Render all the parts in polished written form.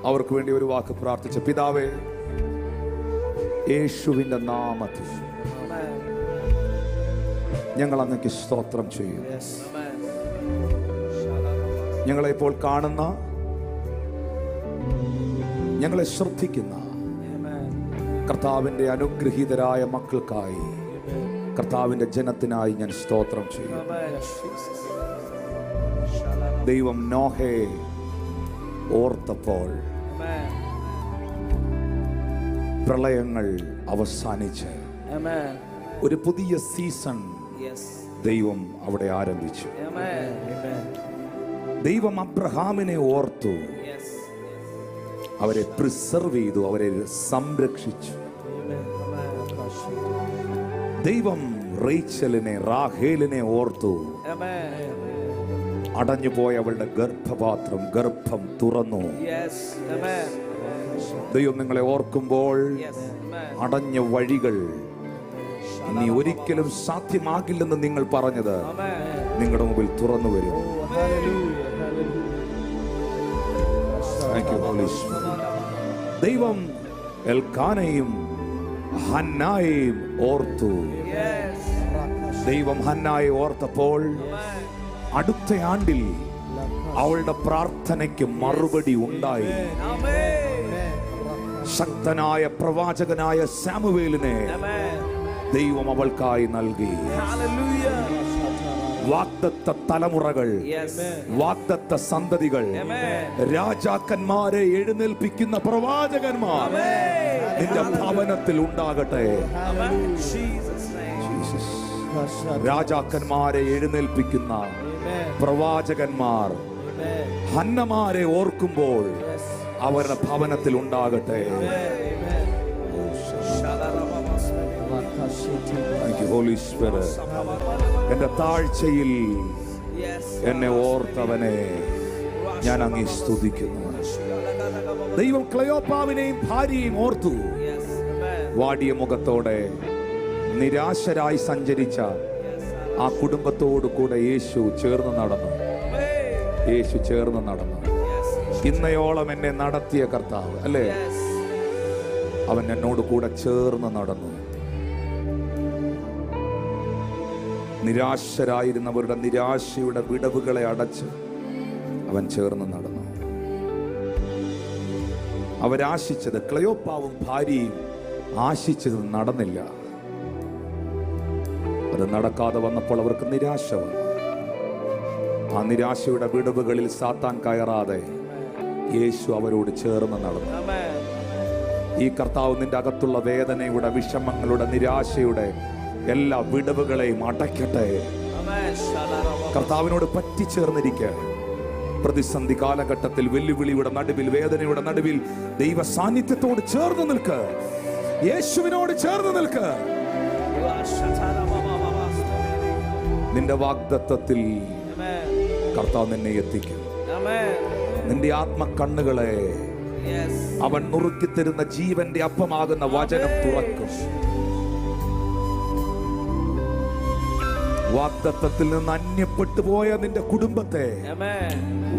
അവർക്ക് വേണ്ടി ഒരു വാക്ക് പ്രാർത്ഥിച്ച പിതാവേ, യേശുവിന്റെ നാമത്തിൽ ഞങ്ങൾ അങ്ങേക്ക് സ്തോത്രം ചെയ്യും. ഞങ്ങളെ ഇപ്പോൾ കാണുന്ന, ഞങ്ങളെ ശ്രദ്ധിക്കുന്ന കർത്താവിന്റെ അനുഗ്രഹീതരായ മക്കൾക്കായി, കർത്താവിന്റെ ജനത്തിനായി ഞാൻ സ്തോത്രം ചെയ്യും. ദൈവം നോഹയെ ഓർത്തപ്പോൾ പ്രളയങ്ങൾ അവസാനിച്ച് ഒരു പുതിയ സീസൺ ദൈവം അവിടെ ആരംഭിച്ചു. ദൈവം അബ്രഹാമിനെ ഓർത്തു, അവരെ പ്രിസർവ് ചെയ്തു, അവരെ സംരക്ഷിച്ചു. ദൈവം റേച്ചലിനെ, റാഹേലിനെ ഓർത്തു, അടഞ്ഞുപോയ അവളുടെ ഗർഭപാത്രം, ഗർഭം തുറന്നു. ദൈവം നിങ്ങളെ ഓർക്കുമ്പോൾ അടഞ്ഞ വഴികൾ ഇനി ഒരിക്കലും സാധ്യമാകില്ലെന്ന് നിങ്ങൾ പറഞ്ഞത് നിങ്ങളുടെ മുമ്പിൽ തുറന്നു വരും. ദൈവം എൽക്കാനയും ഹന്നായെയും ഓർത്തു. ദൈവം ഹന്നായെ ഓർത്തപ്പോൾ അടുത്ത ആണ്ടിൽ അവളുടെ പ്രാർത്ഥനയ്ക്ക് മറുപടി ഉണ്ടായി. ശക്തനായ പ്രവാചകനായ സാമുവേലിനെ ദൈവം അവൾക്കായി നൽകി. വാഗ്ദത്ത തലമുറകൾ, വാഗ്ദത്ത സന്തതികൾ, രാജാക്കന്മാരെ എഴുന്നേൽപ്പിക്കുന്ന പ്രവാചകന്മാർ നിന്റെ ഭവനത്തിൽ ഉണ്ടാകട്ടെ. രാജാക്കന്മാരെ എഴുന്നേൽപ്പിക്കുന്ന പ്രവാചകന്മാർ ഹന്നമാരെ ഓർക്കുമ്പോൾ അവരുടെ ഭവനത്തിൽ ഉണ്ടാകട്ടെ. എന്റെ താഴ്ചയിൽ എന്നെ ഓർത്തവനെ ഞാൻ അങ്ങേ സ്തുതിക്കുന്നു. ദൈവം ക്ലെയോപ്പാവിനെയും ഭാര്യയെയും ഓർത്തു. വാടിയ മുഖത്തോടെ നിരാശരായി സഞ്ചരിച്ച ആ കുടുംബത്തോടു കൂടെ യേശു ചേർന്ന് നടന്നു. യേശു ചേർന്ന് നടന്നു. ഇന്നയോളം എന്നെ നടത്തിയ കർത്താവ് അല്ലേ, അവൻ എന്നോട് കൂടെ ചേർന്ന് നടന്നു. നിരാശരായിരുന്നവരുടെ നിരാശയുടെ വിടവുകളെ അടച്ച് അവൻ ചേർന്ന് നടന്നു. അവരാശിച്ചത്, ക്ലെയോപ്പാവും ഭാര്യയും ആശിച്ചത് നടന്നില്ല. അത് നടക്കാതെ വന്നപ്പോൾ അവർക്ക് നിരാശ വന്നു. ആ നിരാശയുടെ വിടവുകളിൽ സാത്താൻ കയറാതെ യേശു അവരോട് ചേർന്ന് നടന്നു. ഈ കർത്താവ് നിന്റെ അകത്തുള്ള വേദനയുടെ, വിഷമങ്ങളുടെ, നിരാശയുടെ എല്ലാ വിടവുകളെയും അടയ്ക്കട്ടെ. കർത്താവിനോട് പറ്റിച്ചേർന്നിരിക്കുക. പ്രതിസന്ധി കാലഘട്ടത്തിൽ, വെല്ലുവിളിയുടെ നടുവിൽ, വേദനയുടെ നടുവിൽ ദൈവ സാന്നിധ്യത്തോട് ചേർന്ന് നിൽക്ക്. യേശുവിനോട് ചേർന്ന് നിൽക്ക്. നിന്റെ വാഗ്ദത്തത്തിൽ കർത്താവ് നിന്നെ എത്തിക്കും. നിന്റെ ആത്മക്കണ്ണുകളെ അവൻ നുറുക്കിത്തരുന്ന ജീവന്റെ അപ്പമാകുന്ന വചനം തുറക്കും. വാഗ്ദത്തത്തിൽ നിന്ന് അന്യപ്പെട്ടു പോയ നിന്റെ കുടുംബത്തെ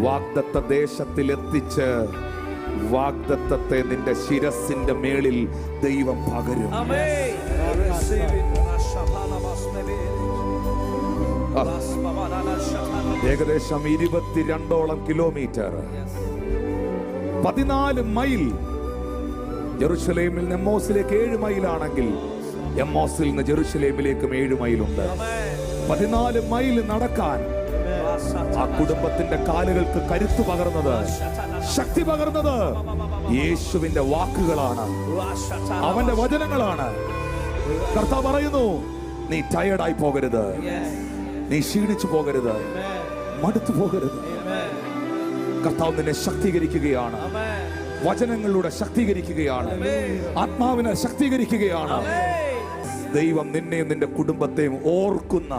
വാഗ്ദത്ത ദേശത്തിൽ എത്തിച്ച് വാഗ്ദത്തത്തെ നിന്റെ ശിരസിന്റെ മേളിൽ ദൈവം പകരും. ഏകദേശം 22ഓളം കിലോമീറ്റർ, 14 മൈൽ. ജെറുസലേമിൽ നിന്ന് എമ്മോസിലേക്ക് 7 മൈലാണെങ്കിൽ എമ്മോസിൽ നിന്ന് ജെറുസലേമിലേക്കും 7 മൈലുണ്ട്. 14 മൈൽ നടക്കാൻ ആ കുടുംബത്തിന്റെ കാലുകൾക്ക് കരുത്തു പകർന്നത്, ശക്തി പകർന്നത് യേശുവിന്റെ വാക്കുകളാണ്, അവന്റെ വചനങ്ങളാണ്. കർത്താവ് പറയുന്നു, നീ ടയർഡായി പോകരുത്, നീ ക്ഷീണിച്ചു പോകരുത്, മടുത്തു പോകരുത്. കർത്താവ് നിന്നെ ശക്തീകരിക്കുകയാണ്, വചനങ്ങളിലൂടെ ശക്തീകരിക്കുകയാണ്, ആത്മാവിനെ ശക്തീകരിക്കുകയാണ്. ദൈവം നിന്നെയും നിന്റെ കുടുംബത്തെയും ഓർക്കുന്ന,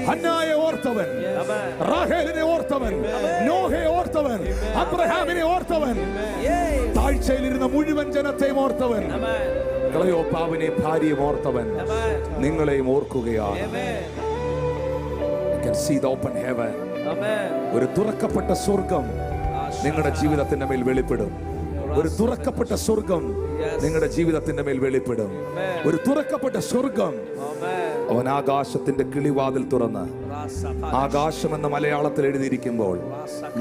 ഹന്നായെ ഓർത്തവൻ, റാഹേലിനെ ഓർത്തവൻ, നോഹയെ ഓർത്തവൻ, അബ്രഹാമിനെ ഓർത്തവൻ, താഴ്ചയിലിരുന്ന മുഴുവൻ ജനത്തെയും ഓർത്തവൻ, ക്ലെയോപ്പാവിനെ ഭാര്യയും ഓർത്തവൻ നിങ്ങളെയും ഓർക്കുകയാണ്. You can see the open heaven. ഒരു തുറക്കപ്പെട്ട സ്വർഗം നിങ്ങളുടെ ജീവിതത്തിന്റെ മേൽ വെളിപ്പെടും. ഒരു തുറക്കപ്പെട്ട സ്വർഗം നിങ്ങളുടെ ജീവിതത്തിന്റെ മേൽ വെളിപ്പെടും. ഒരു തുറക്കപ്പെട്ട സ്വർഗം. അവൻ ആകാശത്തിന്റെ കിളിവാതിൽ തുറന്ന്, ആകാശം എന്ന മലയാളത്തിൽ എഴുതിയിരിക്കുമ്പോൾ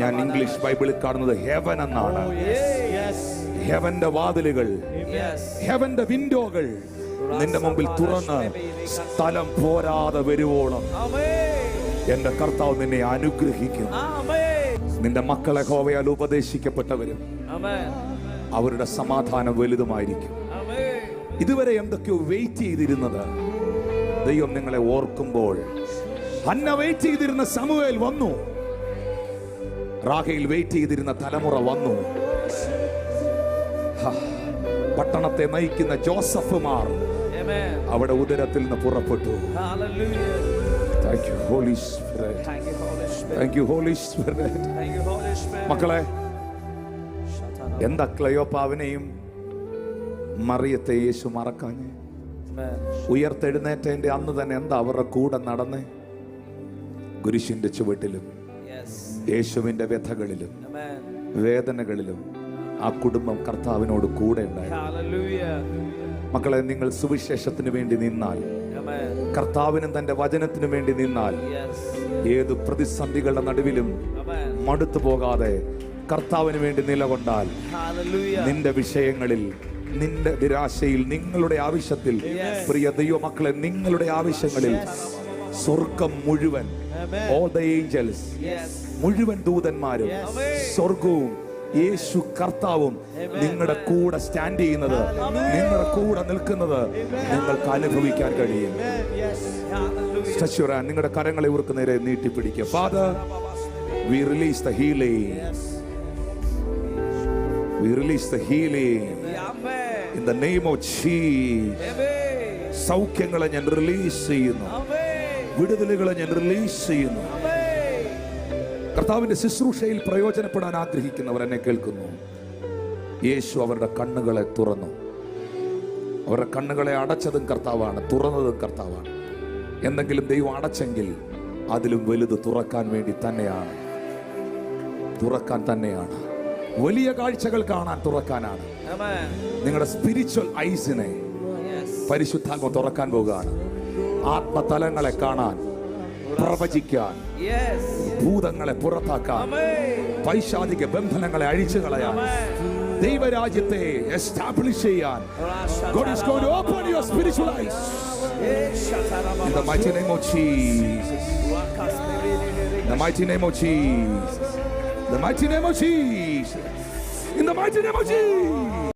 ഞാൻ ഇംഗ്ലീഷ് ബൈബിളിൽ കാണുന്നത് ഹെവൻ എന്നാണ്. ഹെവന്റെ വാതിലുകൾ, ഹെവന്റെ വിൻഡോകൾ നിന്റെ മുമ്പിൽ തുറന്ന് സ്ഥലം പോരാതെ വരുവോളം എന്റെ കർത്താവ് നിന്നെ അനുഗ്രഹിക്കും. നിന്റെ മക്കളെ യഹോവയാൽ ഉപദേശിക്കപ്പെട്ടവരും അവരുടെ സമാധാനം വലുതുമായിരിക്കും. ഇതുവരെ എന്തൊക്കെയോ വെയിറ്റ് ചെയ്തിരുന്നത് ദൈവം നിങ്ങളെ ഓർക്കുമ്പോൾ, ഹന്ന വെയിറ്റ് ചെയ്തിരുന്ന ശമൂവേൽ വന്നു, റാഹേൽ വെയിറ്റ് ചെയ്തിരുന്ന തലമുറ വന്നു, പട്ടണത്തെ നയിക്കുന്ന ജോസഫുമാർ അവിടെ ഉദരത്തിൽ നിന്ന് പുറപ്പെട്ടു. Thank you, Holy Spirit. Thank you, Holy Spirit. മക്കളെ, എന്താ ക്ലയോപ്പാവിനെയും മറിയത്തെ യേശു മറക്കാഞ്ഞ്? ഉയർത്തെഴുന്നേറ്റതിന്റെ അന്ന് തന്നെ എന്താ അവരുടെ കൂടെ നടന്നേ? കുരിശിന്റെ ചുവട്ടിലും യേശുവിന്റെ വ്യഥകളിലും വേദനകളിലും ആ കുടുംബം കർത്താവിനോട് കൂടെ ഉണ്ടായി. മക്കളെ, നിങ്ങൾ സുവിശേഷത്തിന് വേണ്ടി നിന്നാൽ, കർത്താവിനും തന്റെ വചനത്തിനു വേണ്ടി നിന്നാൽ, ഏത് പ്രതിസന്ധികളുടെ നടുവിലും മടുത്തു പോകാതെ കർത്താവിന് വേണ്ടി നിലകൊണ്ടാൽ, നിന്റെ വിഷയങ്ങളിൽ, നിന്റെ നിരാശയിൽ, നിങ്ങളുടെ ആവശ്യത്തിൽ, പ്രിയ ദൈവമക്കളെ, നിങ്ങളുടെ ആവശ്യങ്ങളിൽ സ്വർഗം മുഴുവൻ, all the angels, മുഴുവൻ ദൂതന്മാരും, സ്വർഗവും യേശു കർത്താവും നിങ്ങളുടെ കൂടെ സ്റ്റാൻഡ് ചെയ്യുന്നത്, നിങ്ങളുടെ കൂടെ നിൽക്കുന്നത് നിങ്ങൾക്ക് അനുഭവിക്കാൻ കഴിയും. നിങ്ങളുടെ കരങ്ങളെ ഇവർക്ക് നേരെ നീട്ടിപ്പിടിക്കുക. Father, we release the healing. We release the healing in the name of Jesus. സൗഖ്യങ്ങളെ ഞാൻ റിലീസ് ചെയ്യുന്നു, വിടുതലുകളെ ഞാൻ റിലീസ് ചെയ്യുന്നു. കർത്താവിന്റെ ശുശ്രൂഷയിൽ പ്രയോജനപ്പെടാൻ ആഗ്രഹിക്കുന്നവർ എന്നെ കേൾക്കുന്നു. യേശു അവരുടെ കണ്ണുകളെ തുറന്നു. അവരുടെ കണ്ണുകളെ അടച്ചതും കർത്താവാണ്, തുറന്നതും കർത്താവാണ്. എന്തെങ്കിലും ദൈവം അടച്ചെങ്കിൽ അതിലും വലുത് തുറക്കാൻ വേണ്ടി തന്നെയാണ്, തുറക്കാൻ തന്നെയാണ്. വലിയ കാഴ്ചകൾ കാണാൻ തുറക്കാനാണ്. നിങ്ങളുടെ സ്പിരിച്വൽ ഐസിനെ പരിശുദ്ധാത്മ തുറക്കാൻ പോകുകയാണ്. ആത്മതലങ്ങളെ കാണാൻ, പ്രവചിക്കാൻ, ഭൂതങ്ങളെ പുറത്താക്കാൻ, പൈശാചിക ബന്ധനങ്ങളെ അഴിച്ചു കളയാൻ, ദൈവരാജ്യത്തെ എസ്റ്റാബ്ലിഷ് ചെയ്യാൻ. God is going to open your spiritual eyes in the mighty name of Jesus. In the mighty name of Jesus. In the mighty name of Jesus. In the mighty name of Jesus.